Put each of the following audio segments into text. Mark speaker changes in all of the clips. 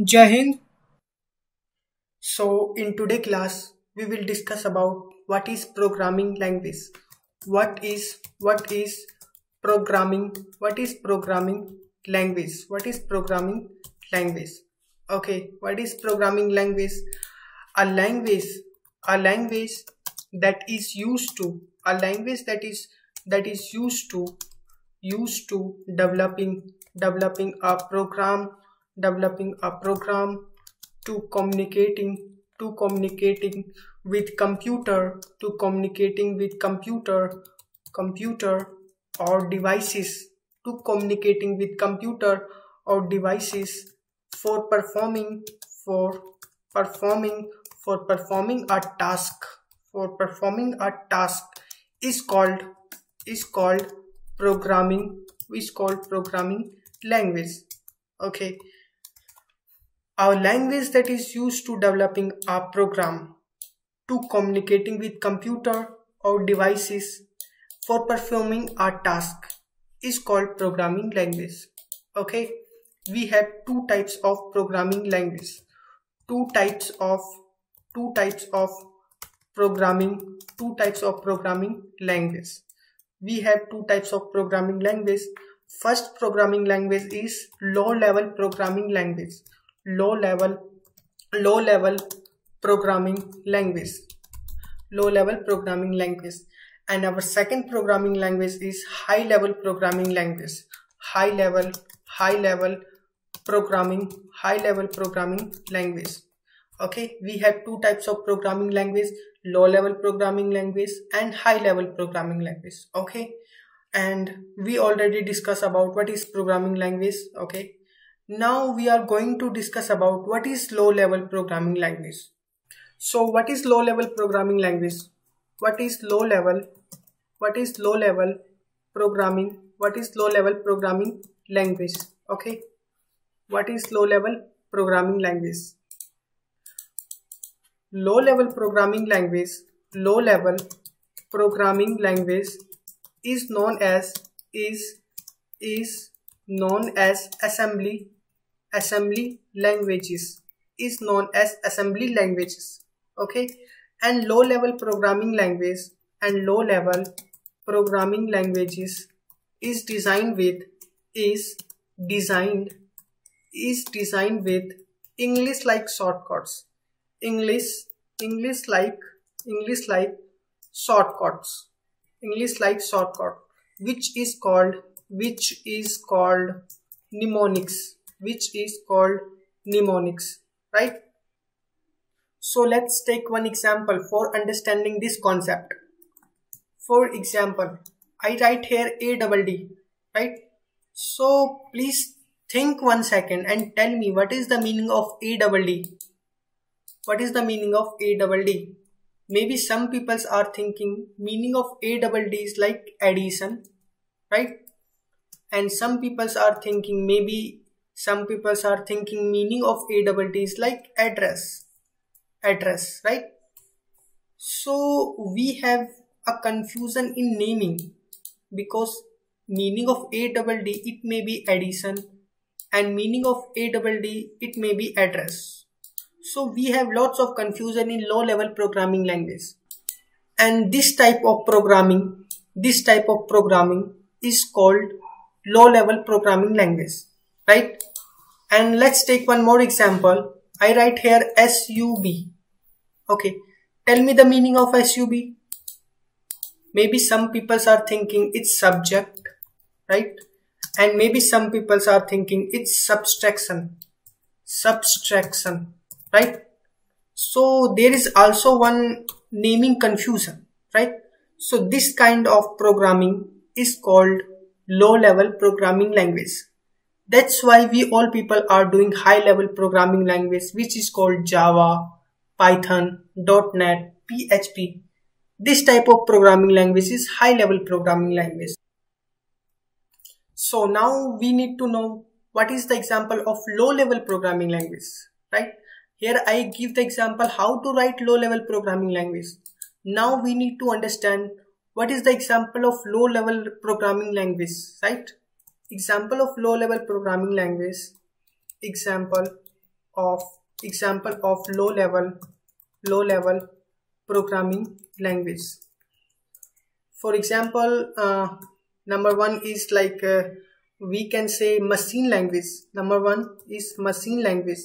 Speaker 1: Jai Hind. So in today class we will discuss about what is programming language. What is programming? What is programming language? What is programming language? Okay, what is programming language? A language, a language that is used to, a language that is used to developing a program, developing a program to communicating with computer or devices, to communicating with computer or devices for performing for performing for performing a task, for performing a task is called is called programming is called programming language. Okay, our language that is used to developing a program to communicating with computer or devices for performing a task is called programming language. Okay, we have two types of programming language, two types of two types of programming language. We have two types of programming language. First programming language is low level programming language. low level low level programming language low level programming language. And our second programming language is high level programming language. High level programming language. Okay, we have two types of programming language, low level programming language and high level programming language. Okay, and we already discussed about what is programming language. Okay, now we are going to discuss about what is low level programming language. So what is low level programming language? What is low level? What is low level programming? What is low level programming language? Okay, what is low level programming language? Low level programming language, low level programming language is known as is known as assembly languages, is known as assembly languages. Okay, and low level programming language and low level programming languages is designed with is designed is designed with English like shortcuts. English English like English like shortcuts. English like shortcut, which is called mnemonics, right? So let's take one example for understanding this concept. For example, I write here ADD, right? So please think 1 second and tell me what is the meaning of ADD. What is the meaning of ADD? Maybe some people are thinking meaning of ADD is like addition, right? And some people are thinking meaning of ADD is like address, right? So we have a confusion in naming, because meaning of ADD it may be addition and meaning of ADD it may be address. So we have lots of confusion in low level programming language, and this type of programming is called low level programming language, right? And let's take one more example. I write here SUB. Okay, tell me the meaning of SUB. Maybe some people are thinking it's subject, right? And maybe some people are thinking it's subtraction, right? So there is also one naming confusion, right? So this kind of programming is called low level programming language. That's why we all people are doing high level programming language, which is called Java, Python, .NET, PHP. This type of programming language is high level programming language. So now we need to know what is the example of low level programming language, right? Here I give the example how to write low level programming language. Now we need to understand what is the example of low level programming language, right? Example of low level programming language. Example of low level programming language. For example, number one is like we can say machine language. Number one is machine language.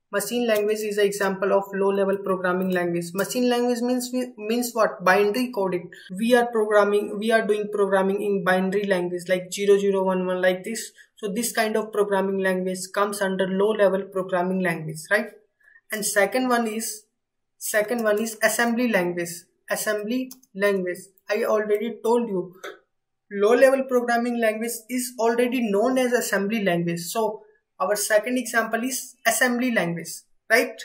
Speaker 1: Machine language is an example of low level programming language. Machine language means what? Binary coded. We are doing programming in binary language like 0011 like this. So this kind of programming language comes under low level programming language, right? And second one is assembly language. Assembly language, I already told you, low level programming language is already known as assembly language. So our second example is assembly language, right?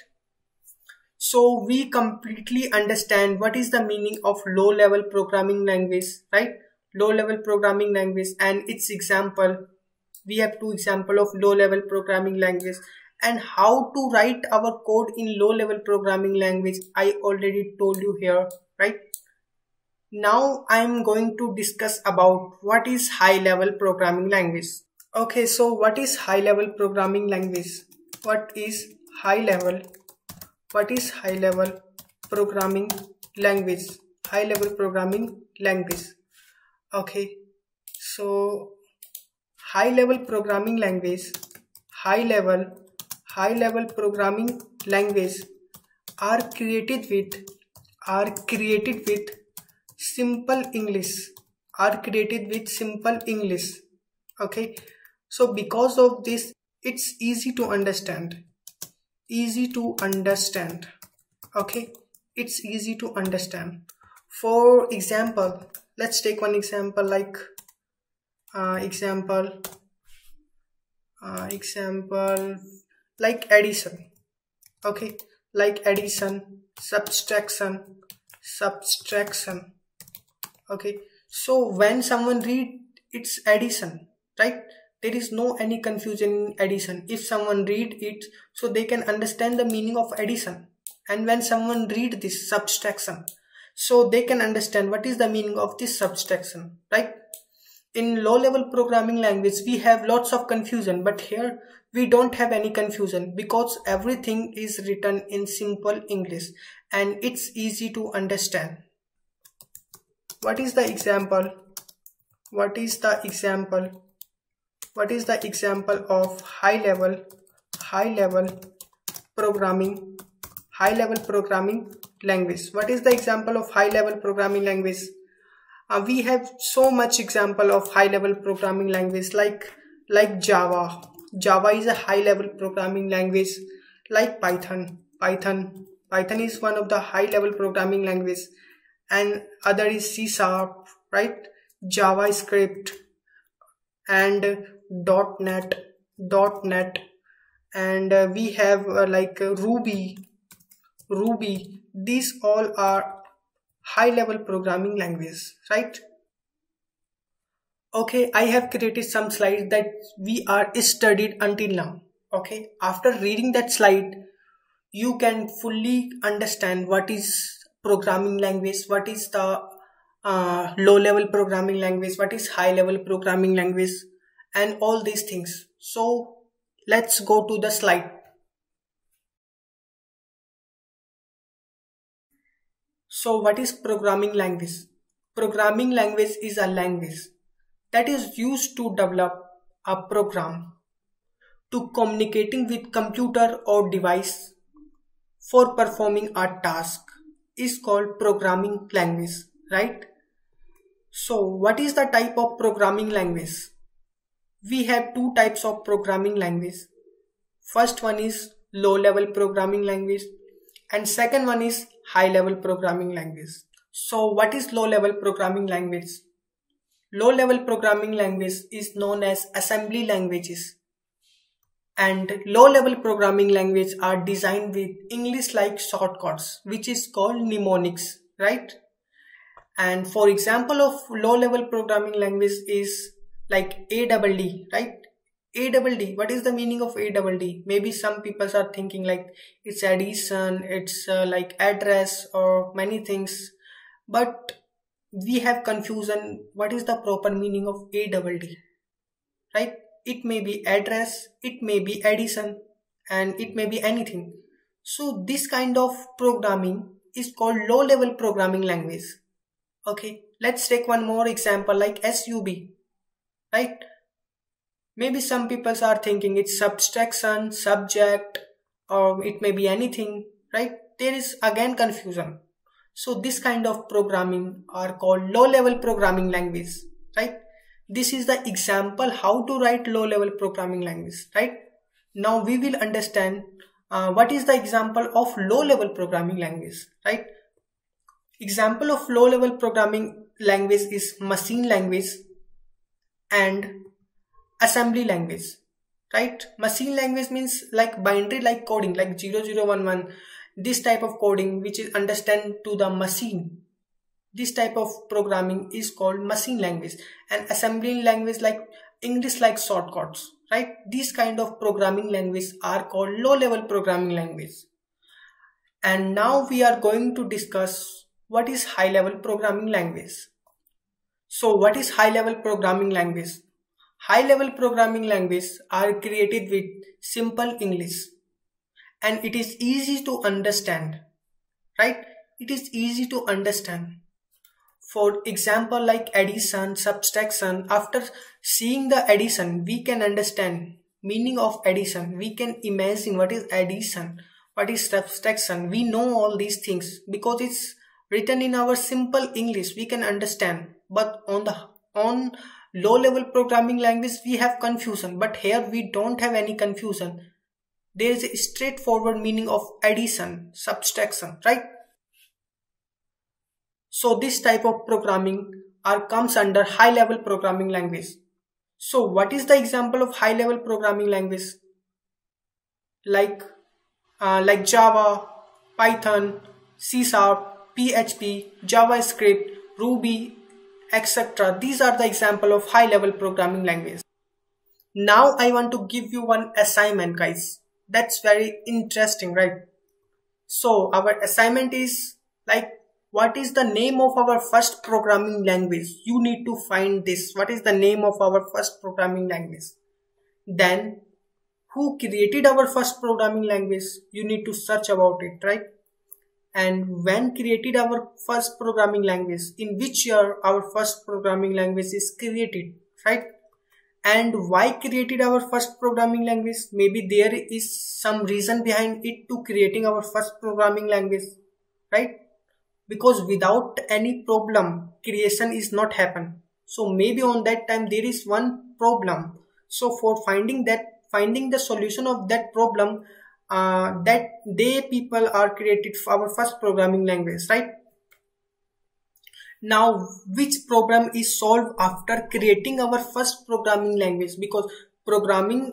Speaker 1: So we completely understand what is the meaning of low level programming language, right? Low level programming language and its example. We have two examples of low level programming language, and how to write our code in low level programming language I already told you here, right? Now I am going to discuss about what is high level programming language. Okay, so what is high level programming language? What is high level programming language? High level programming language. Okay, so high level programming language, high level programming language are created with simple English. Okay, so because of this it's easy to understand. Okay, it's easy to understand. For example, let's take one example like like addition. Okay, like addition, subtraction. Okay, so when someone read it's addition, right, there is no any confusion in addition. If someone read it, so they can understand the meaning of addition, and when someone read this subtraction, so they can understand what is the meaning of this subtraction, right? In low level programming language we have lots of confusion, but here we don't have any confusion because everything is written in simple English and it's easy to understand. What is the example of high level programming language? What is the example of high level programming language? We have so much example of high level programming language like Java. Java is a high level programming language. Like Python is one of the high level programming language, and other is C#, right? JavaScript and .NET, and we have like Ruby. These all are high level programming language, right? Okay, I have created some slides that we are studied until now. Okay, after reading that slide you can fully understand what is programming language, what is the low level programming language, what is high level programming language, and all these things. So let's go to the slide. So what is programming language? Programming language is a language that is used to develop a program to communicating with computer or device for performing a task is called programming language, right? So what is the type of programming language? We have two types of programming language. First one is low level programming language and second one is high level programming language. So what is low level programming language? Low level programming language is known as assembly languages, and low level programming language are designed with English like shortcuts, which is called mnemonics, right? And for example of low level programming language is like ADD, right? ADD, what is the meaning of ADD? Maybe some people are thinking like it's addition, it's like address or many things, but we have confusion. What is the proper meaning of ADD, right? It may be address, it may be addition, and it may be anything. So this kind of programming is called low level programming language. Okay, let's take one more example like SUB, right? Maybe some people are thinking it's subtraction, subject, or it may be anything, right? There is again confusion. So this kind of programming are called low level programming language, right? This is the example how to write low level programming language, right? Now we will understand what is the example of low level programming language, right? Example of low level programming language is machine language and assembly language, right? Machine language means like binary like coding, like 0011, this type of coding which is understand to the machine. This type of programming is called machine language, and assembly language like English like shortcuts, right? These kind of programming language are called low level programming language. And now we are going to discuss what is high level programming language. So what is high level programming language? High level programming language are created with simple English, and it is easy to understand, right? It is easy to understand. For example, like addition, subtraction, after seeing the addition, we can understand meaning of addition. We can imagine what is addition, what is subtraction. We know all these things because it's written in our simple English. We can understand. But on low level programming language, we have confusion. But here we don't have any confusion. There is a straightforward meaning of addition, subtraction, right? So this type of programming comes under high level programming language. So what is the example of high level programming language? Like Java, Python, C#, PHP, JavaScript, Ruby, etc. These are the example of high level programming language. Now I want to give you one assignment, guys. That's very interesting, right? So our assignment is like, what is the name of our first programming language? You need to find this. What is the name of our first programming language? Then, who created our first programming language? You need to search about it, right? And when created our first programming language? In which year our first programming language is created, right? And why created our first programming language? Maybe there is some reason behind it to creating our first programming language, right? Because without any problem, creation is not happen. So maybe on that time there is one problem. So for finding the solution of that problem, people are created for our first programming language, right? Now, which problem is solved after creating our first programming language? Because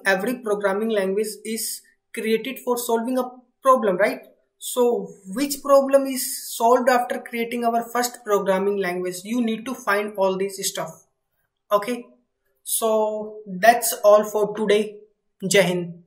Speaker 1: every programming language is created for solving a problem, right? So which problem is solved after creating our first programming language? You need to find all this stuff. Okay. So that's all for today. Jai Hind.